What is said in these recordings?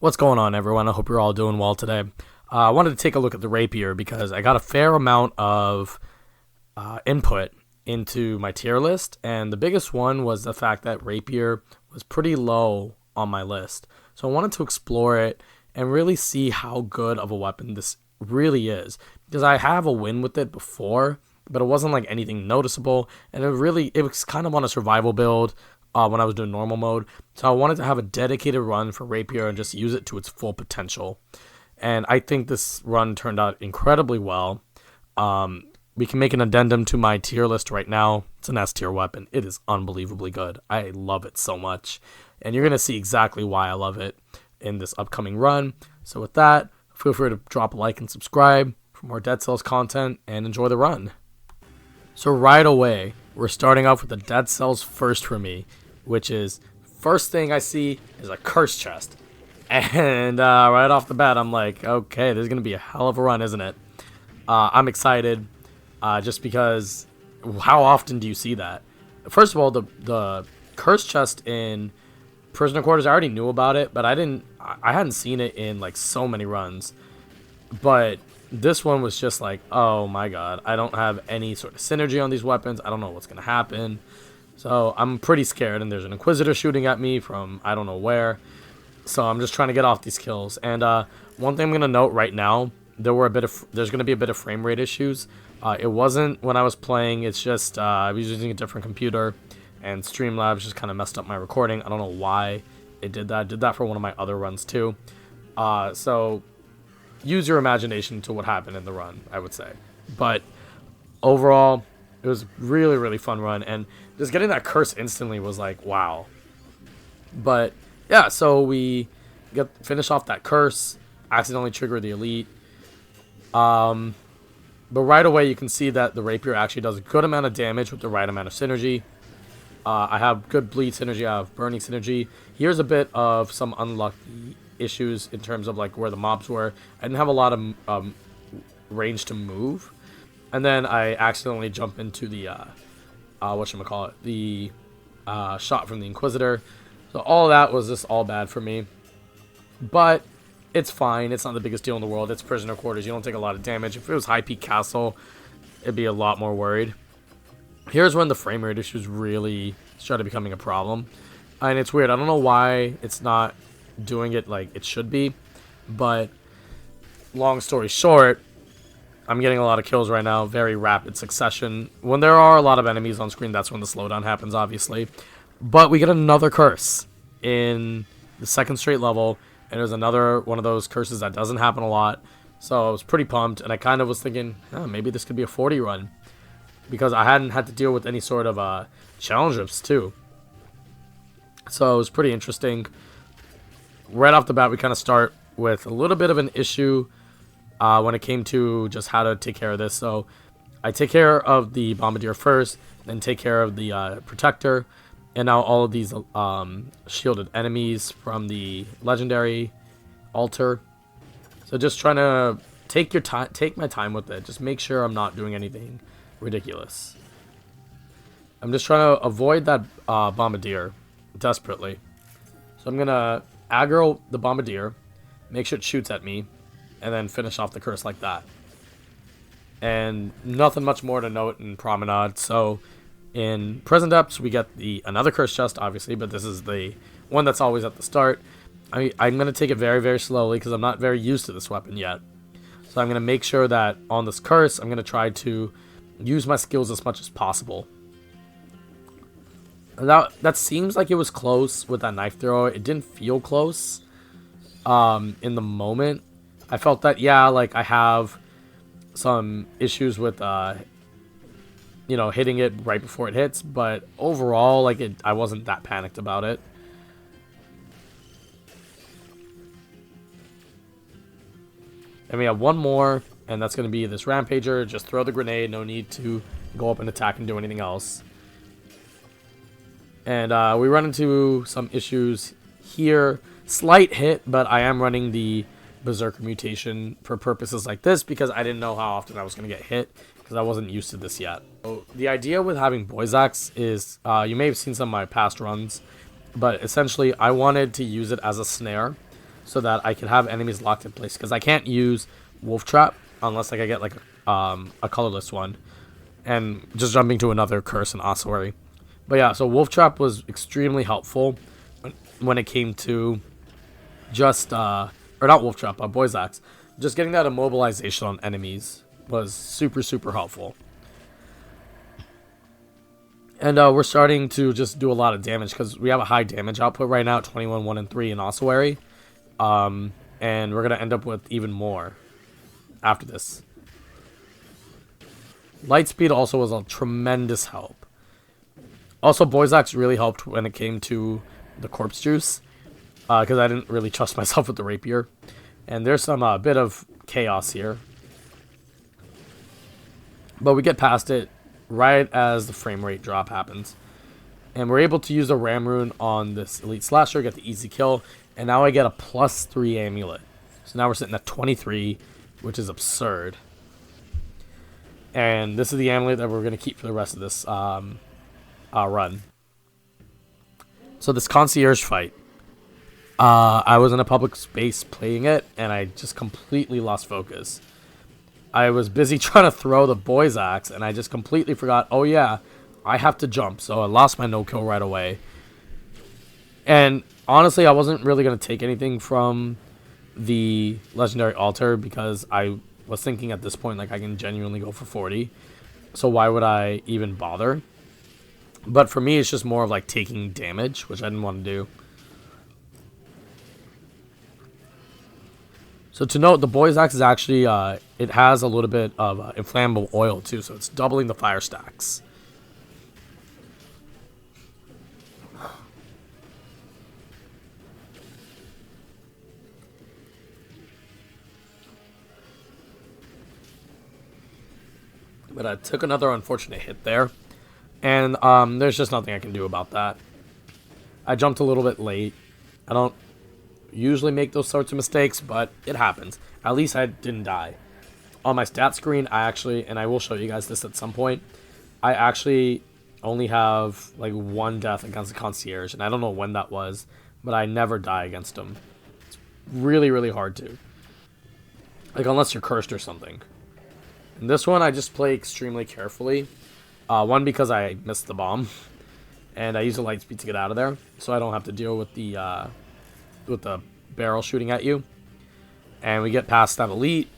What's going on, everyone? I hope you're all doing well today. I wanted to take a look at the Rapier because I got a fair amount of input into my tier list, and the biggest one was the fact that Rapier was pretty low on my list. So I wanted to explore it and really see how good of a weapon this really is, because I have a win with it before, but it wasn't like anything noticeable, and it was kind of on a survival build when I was doing normal mode. So I wanted to have a dedicated run for Rapier and just use it to its full potential. And I think this run turned out incredibly well. We can make an addendum to my tier list right now. It's an S tier weapon. It is unbelievably good. I love it so much. And you're going to see exactly why I love it in this upcoming run. So with that, feel free to drop a like and subscribe for more Dead Cells content and enjoy the run. So right away, we're starting off with the Dead Cells first for me, which is, first thing I see is a curse chest. And right off the bat, I'm like, okay, this is going to be a hell of a run, isn't it? I'm excited just because how often do you see that? First of all, the curse chest in prisoner quarters, I already knew about it, but I hadn't seen it in like so many runs. But this one was just like, oh my god, I don't have any sort of synergy on these weapons. I don't know what's going to happen. So I'm pretty scared, and there's an Inquisitor shooting at me from I don't know where. So I'm just trying to get off these kills. And one thing I'm going to note right now, there's going to be a bit of frame rate issues. It wasn't when I was playing. It's just I was using a different computer, and Streamlabs just kind of messed up my recording. I don't know why it did that. I did that for one of my other runs too. So use your imagination to what happened in the run, I would say. But overall, it was really, really fun run, and just getting that curse instantly was like, wow. But yeah, so we finish off that curse, accidentally trigger the elite. But right away, you can see that the Rapier actually does a good amount of damage with the right amount of synergy. I have good bleed synergy, I have burning synergy. Here's a bit of some unlucky issues in terms of like where the mobs were. I didn't have a lot of range to move. And then I accidentally jump into the, the shot from the Inquisitor. So all that was just all bad for me. But it's fine. It's not the biggest deal in the world. It's prisoner quarters. You don't take a lot of damage. If it was High Peak Castle, it'd be a lot more worried. Here's when the frame rate issues really started becoming a problem. And it's weird. I don't know why it's not doing it like it should be. But long story short, I'm getting a lot of kills right now. Very rapid succession. When there are a lot of enemies on screen, that's when the slowdown happens, obviously. But we get another curse in the second straight level. And there's another one of those curses that doesn't happen a lot. So I was pretty pumped. And I kind of was thinking, maybe this could be a 40 run. Because I hadn't had to deal with any sort of challenge rips too. So it was pretty interesting. Right off the bat, we kind of start with a little bit of an issue when it came to just how to take care of this. So I take care of the Bombardier first, then take care of the Protector. And now all of these shielded enemies from the legendary altar. So just trying to take my time with it. Just make sure I'm not doing anything ridiculous. I'm just trying to avoid that Bombardier desperately. So I'm gonna aggro the Bombardier, make sure it shoots at me, and then finish off the curse like that. And nothing much more to note in Promenade. So in Prison Depths, we get another curse chest, obviously, but this is the one that's always at the start. I'm going to take it very, very slowly because I'm not very used to this weapon yet. So I'm going to make sure that on this curse, I'm going to try to use my skills as much as possible. That seems like it was close with that knife throw. It didn't feel close in the moment. I felt that, yeah, like I have some issues with hitting it right before it hits, but overall, like I wasn't that panicked about it. And we have one more, and that's going to be this Rampager. Just throw the grenade, no need to go up and attack and do anything else. And we run into some issues here. Slight hit, but I am running the Berserker mutation for purposes like this because I didn't know how often I was going to get hit because I wasn't used to this yet. So the idea with having Boyzax is, you may have seen some of my past runs, but essentially I wanted to use it as a snare. so that I can have enemies locked in place, because I can't use Wolf Trap unless like I get like a colorless one, and just jumping to another curse and ossuary. But yeah, so Wolf Trap was extremely helpful when it came to just or not Wolf Trap, Boy's Axe. Just getting that immobilization on enemies was super helpful. And we're starting to just do a lot of damage because we have a high damage output right now at 21, 1, and 3 in ossuary. And we're going to end up with even more after this. Lightspeed also was a tremendous help. Also, Boy's Axe really helped when it came to the Corpse Juice, because I didn't really trust myself with the Rapier. And there's some bit of chaos here. But we get past it right as the frame rate drop happens. And we're able to use a Ram Rune on this Elite Slasher, get the easy kill. And now I get a +3 amulet. So now we're sitting at 23, which is absurd. And this is the amulet that we're going to keep for the rest of this run. So this concierge fight. I was in a public space playing it, and I just completely lost focus. I was busy trying to throw the Boy's Axe, and I just completely forgot, oh yeah, I have to jump. So I lost my no-kill right away. And honestly, I wasn't really going to take anything from the Legendary Altar, because I was thinking at this point, like, I can genuinely go for 40. So why would I even bother? But for me, it's just more of like taking damage, which I didn't want to do. So to note, the Boy's Axe is actually, it has a little bit of inflammable oil too, so it's doubling the fire stacks. But I took another unfortunate hit there, and there's just nothing I can do about that. I jumped a little bit late. I don't usually make those sorts of mistakes, but it happens. At least I didn't die. On my stat screen, I actually, and I will show you guys this at some point, I actually only have like 1 death against the concierge, and I don't know when that was, but I never die against him. It's really hard to. Like, unless you're cursed or something. In this one, I just play extremely carefully. One, because I missed the bomb, and I use the light speed to get out of there, so I don't have to deal with the barrel shooting at you. And we get past that elite.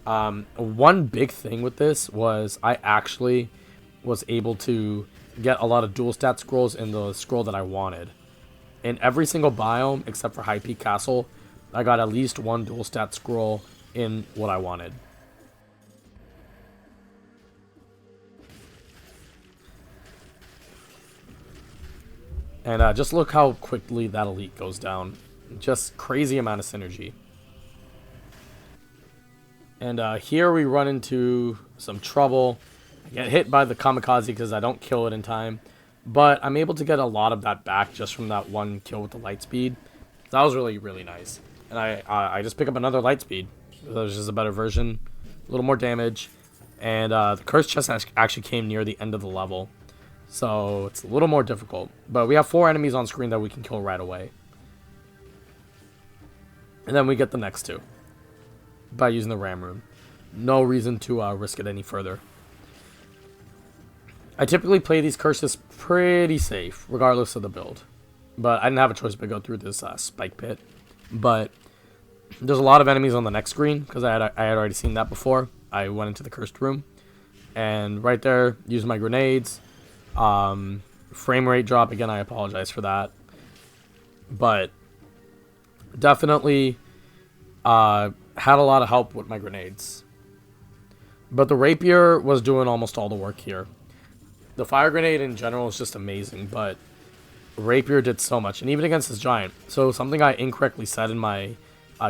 One big thing with this was I actually was able to get a lot of dual stat scrolls in the scroll that I wanted. In every single biome, except for High Peak Castle, I got at least 1 dual stat scroll in what I wanted. And just look how quickly that elite goes down. Just crazy amount of synergy. And here we run into some trouble. I get hit by the kamikaze because I don't kill it in time. But I'm able to get a lot of that back just from that 1 kill with the light speed. That was really nice. And I just pick up another light speed. There's just a better version. A little more damage. And the curse chest actually came near the end of the level. So it's a little more difficult. But we have 4 enemies on screen that we can kill right away. And then we get the next 2 by using the Ram Rune. No reason to risk it any further. I typically play these curses pretty safe, regardless of the build. But I didn't have a choice but go through this spike pit. But there's a lot of enemies on the next screen, because I had already seen that before. I went into the cursed room. And right there, used my grenades. Frame rate drop, again, I apologize for that. But definitely had a lot of help with my grenades. But the Rapier was doing almost all the work here. The fire grenade in general is just amazing, but Rapier did so much, and even against this giant. So something I incorrectly said in my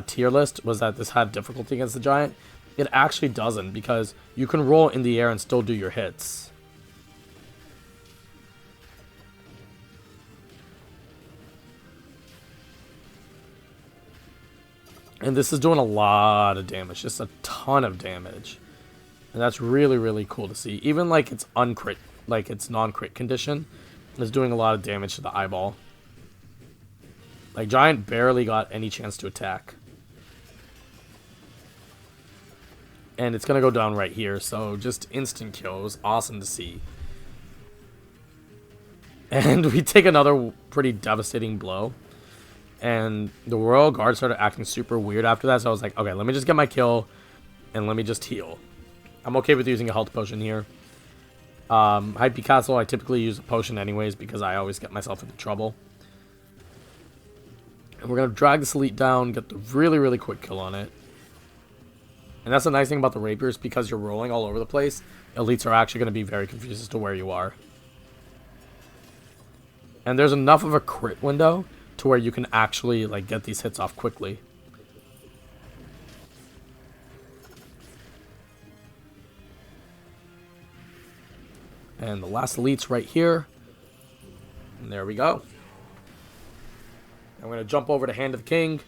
tier list was that this had difficulty against the giant. It actually doesn't, because you can roll in the air and still do your hits. And this is doing a lot of damage, just a ton of damage. And that's really cool to see. Even like its uncrit, like its non-crit condition is doing a lot of damage to the eyeball. Like, Giant barely got any chance to attack. And it's going to go down right here. So, just instant kill. It was awesome to see. And we take another pretty devastating blow. And the Royal Guard started acting super weird after that. So, I was like, okay, let me just get my kill. And let me just heal. I'm okay with using a health potion here. Hype Castle, I typically use a potion anyways because I always get myself into trouble. And we're going to drag this elite down, get the really, really quick kill on it. And that's the nice thing about the Rapiers, because you're rolling all over the place, elites are actually going to be very confused as to where you are. And there's enough of a crit window to where you can actually like get these hits off quickly. And the last elite's right here. And there we go. I'm going to jump over to Hand of the King.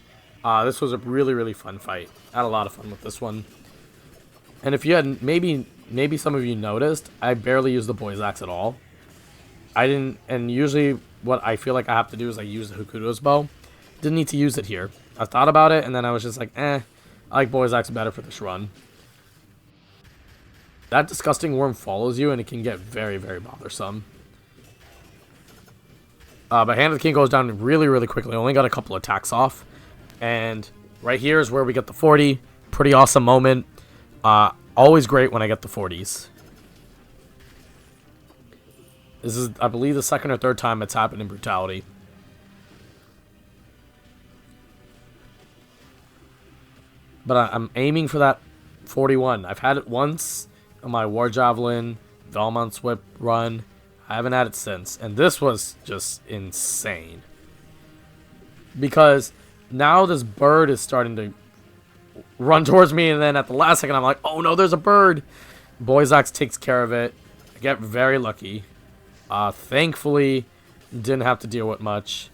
This was a really, really fun fight. I had a lot of fun with this one. And if you had, maybe some of you noticed, I barely used the Boy's Axe at all. I didn't, and usually what I feel like I have to do is I use the Hokuto's bow. Didn't need to use it here. I thought about it, and then I was just like, I like Boy's Axe better for this run. That disgusting worm follows you, and it can get very, very bothersome. But Hand of the King goes down really, really quickly. I only got a couple attacks off. And right here is where we get the 40. Pretty awesome moment. Always great when I get the 40s. This is, I believe, the second or third time it's happened in Brutality. But I'm aiming for that 41. I've had it once on my War Javelin, Valmont's Whip run. I haven't had it since. And this was just insane. Because now this bird is starting to run towards me. And then at the last second, I'm like, oh no, there's a bird. Boy's Axe takes care of it. I get very lucky. Thankfully, didn't have to deal with much.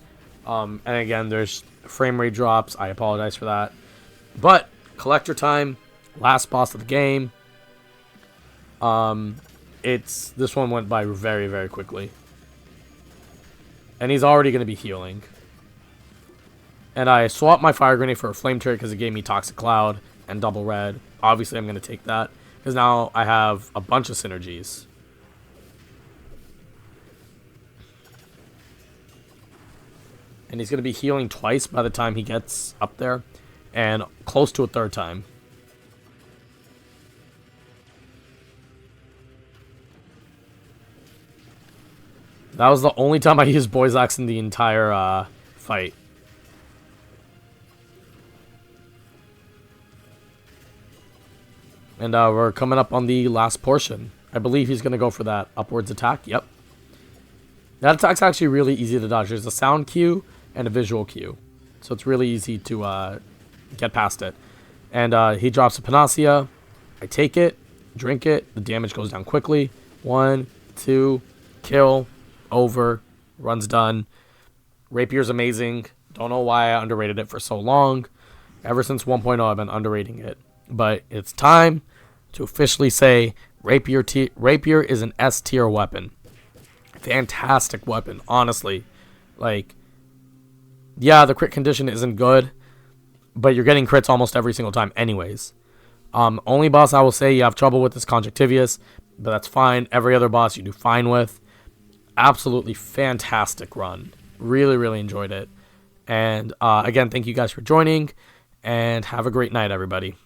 And again, there's frame rate drops. I apologize for that. But, collector time. Last boss of the game. This one went by very, very quickly. And he's already going to be healing. And I swapped my fire grenade for a flame turret because it gave me Toxic Cloud and double red. Obviously, I'm going to take that because now I have a bunch of synergies. And he's going to be healing twice by the time he gets up there. And close to a third time. That was the only time I used Boy's Axe in the entire fight. And we're coming up on the last portion. I believe he's going to go for that upwards attack. Yep. That attack's actually really easy to dodge. There's a sound cue and a visual cue. So it's really easy to get past it. And he drops a Panacea. I take it, drink it. The damage goes down quickly. 1, 2, kill. Over. Run's done. Rapier's amazing. Don't know why I underrated it for so long. Ever since 1.0, I've been underrating it. But it's time to officially say Rapier is an S tier weapon. Fantastic weapon, honestly. Like, yeah, the crit condition isn't good, but you're getting crits almost every single time anyways. Only boss I will say you have trouble with is Conjunctivius, but that's fine. Every other boss you do fine with. Absolutely fantastic run. Really, really enjoyed it. And again, thank you guys for joining, and have a great night, everybody.